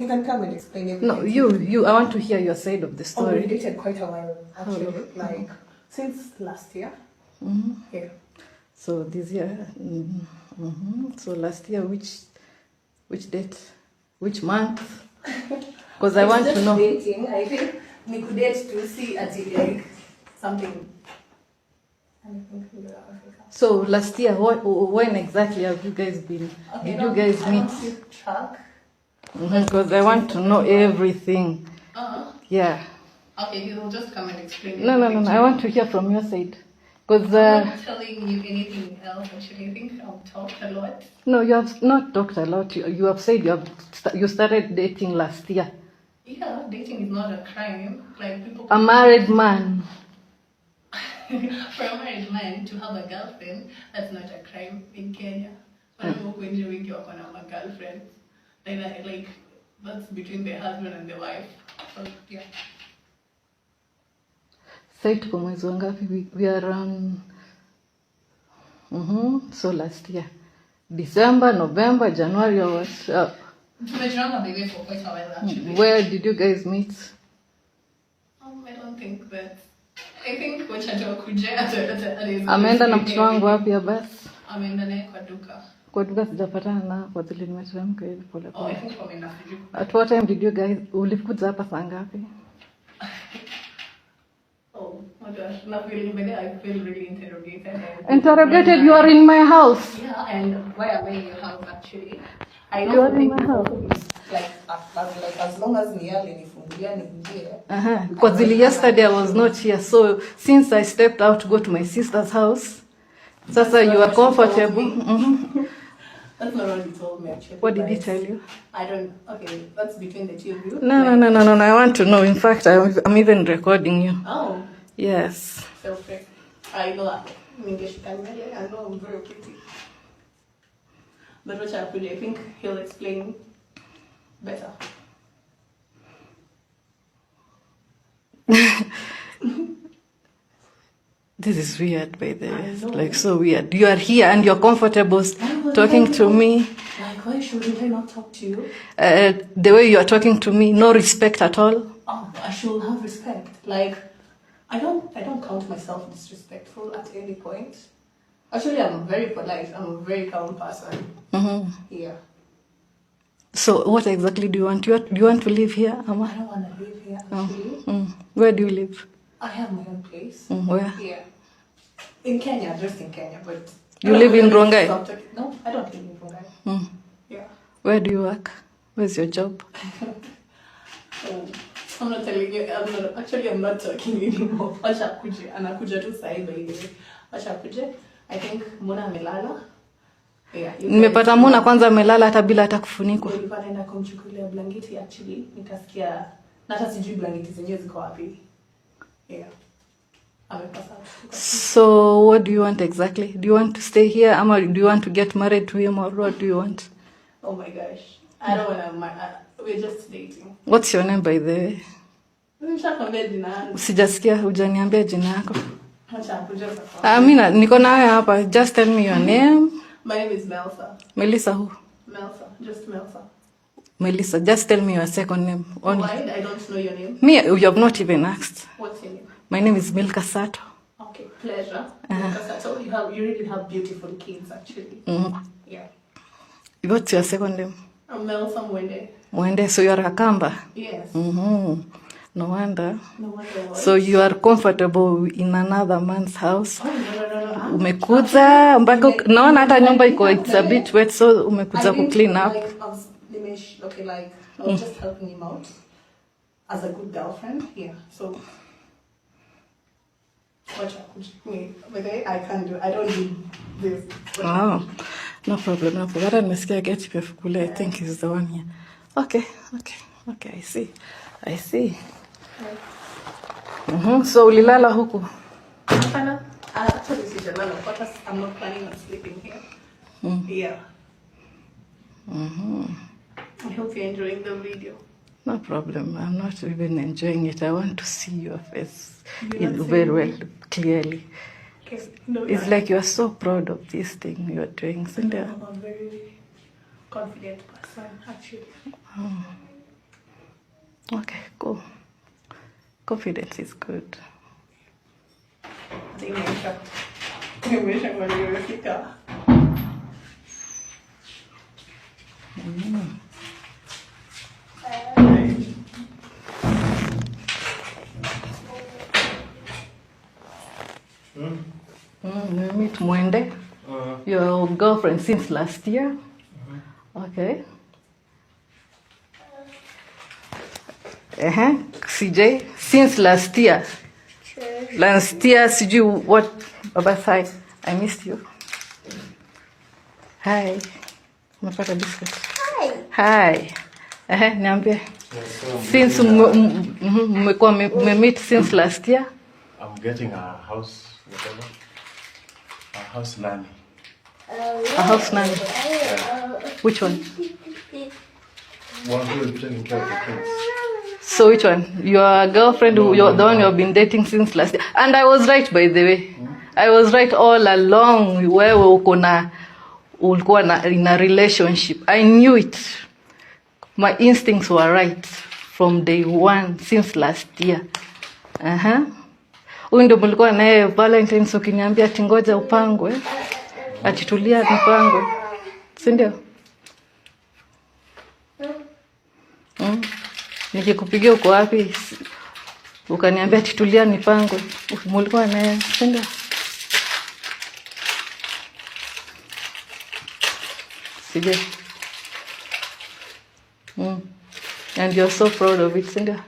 You can come and explain everything. No, you. I want to hear your side of the story. We dated quite a while, actually. Like, since last year. Yeah. So this year, so last year, which date, which month? Because I want to know. Dating, I think we could date to see like something. So last year, when exactly have you guys been? Did you guys meet? Track. Because I want to know everything. Yeah. Okay, you will just come and explain. No. I want to hear from your side. Because I'm not telling you anything else. Actually, I think I've talked a lot. No, you have not talked a lot. You have said you started dating last year. Yeah, dating is not a crime. Like people. A married man. For a married man to have a girlfriend, that's not a crime in Kenya. When you're with your girlfriend, like that's between the husband and the wife. So yeah. Say tuko mwezi wangapi? We are so last year, December, November, January, or what? Maybe for quite a while actually. Where did you guys meet? I don't think that. I think wacha kuja ameenda na mtoto wangu wapi ya basi? Ameenda naye kwa duka. Kwa duka sijapatana na kwa zile nimeteremka hivi pole pole. I think ameenda siju. At what time did you guys ulikuja hapa saa ngapi? My gosh, I feel really interrogated. Interrogated? You are in my house. Yeah, and why am I in your house actually? I You are in my house. Like as long as nifungulia niingie. Because yesterday I was not here, so since I stepped out to go to my sister's house, Sasa you are comfortable. That's not what he told me actually. What did he tell you? I don't. Okay, that's between the two of you. No. I want to know. In fact, I'm even recording you. Oh. Yes. Feel free. I know that. I know I'm very pretty. But what I think he'll explain better. This is weird, by the way. Like, so weird. You are here and you're comfortable talking to me. Like, why should I not talk to you? The way you are talking to me, no respect at all. Oh, I should have respect. Like, I don't count myself disrespectful at any point. Actually, I'm very polite. I'm a very calm person. Yeah. So, what exactly do you want? Do you want to live here, Ama? I don't want to live here, actually. Where do you live? I have my own place. Where? Yeah. In Kenya, just in Kenya, but... You live in Rongai? No, I don't live in Rongai. Yeah. Where do you work? Where's your job? I'm not telling you. I'm not talking anymore. Acha kuje. Anakuja tu sahi by the way. Acha kuje. I think Mona amelala. Yeah. Nimepata Mona kwanza amelala hata bila hata kufunikwa. Nilikuwa naenda kumchukulia blanketi actually. Nikasikia na hata sijui blanketi zenyewe ziko wapi. Yeah. So what do you want exactly? Do you want to stay here or do you want to get married to him or what do you want? Oh my gosh. I don't want to we're just dating. What's your name by the way? Nishakwambia jina yangu. Sijasikia hujaniambia jina yako. Acha kuja. Mimi niko nawe hapa. Just tell me your name. My name is Melsa. Melissa who? Melsa, just Melsa. Melissa, just tell me your second name. Only. Why? I don't know your name. Me, you have not even asked. What's your name? My name is Milka Sato. Okay, pleasure. Milka Sato, you really have beautiful kids actually. Yeah. What's your second name? I'm Melsa Mwende. Mwende, so you are a Kamba? Yes. No wonder. No wonder what? So you are comfortable in another man's house? Oh, no. Umekuja mpaka naona hata nyumba iko it's a bit wet, so umekuja ku clean up. I was just helping him out as a good girlfriend. Yeah. So I don't do this. Oh, no problem. Hata nimesikia geti pefukule. I think is the one here. Okay. I see. So ulilala huku? Actually, I'm not planning on sleeping here. Yeah. I hope you're enjoying the video. No problem. I'm not even enjoying it. I want to see your face very well, clearly. Okay. No, it's like you are so proud of this thing you are doing. I'm a very confident person, actually. Okay, cool. Confidence is good. You meet Mwende, your girlfriend since last year. Okay. CJ, since last year. Last year, CJ, what about hi? I missed you. Hi. Umepata biscuit. Hi. Niambie. Since mmekuwa meet since last year. I'm getting a house, whatever. A house nanny. A house nanny. Which one? One who is taking care of the kids. So which one? Your girlfriend, the one you have been dating since last year. And I was right, by the way. I was right all along. Wewe ulikuwa in a relationship. I knew it. My instincts were right from day one since last year. Huyu ndio mlikuwa naye Valentine's ukiniambia ati ngoja upangwe. Atitulia nipangwe. Si ndio? Nikikupigia uko wapi? Ukaniambia titulia nipangwe. Mlikuwa naye, si ndio? Sije. And you're so proud of it, si ndio?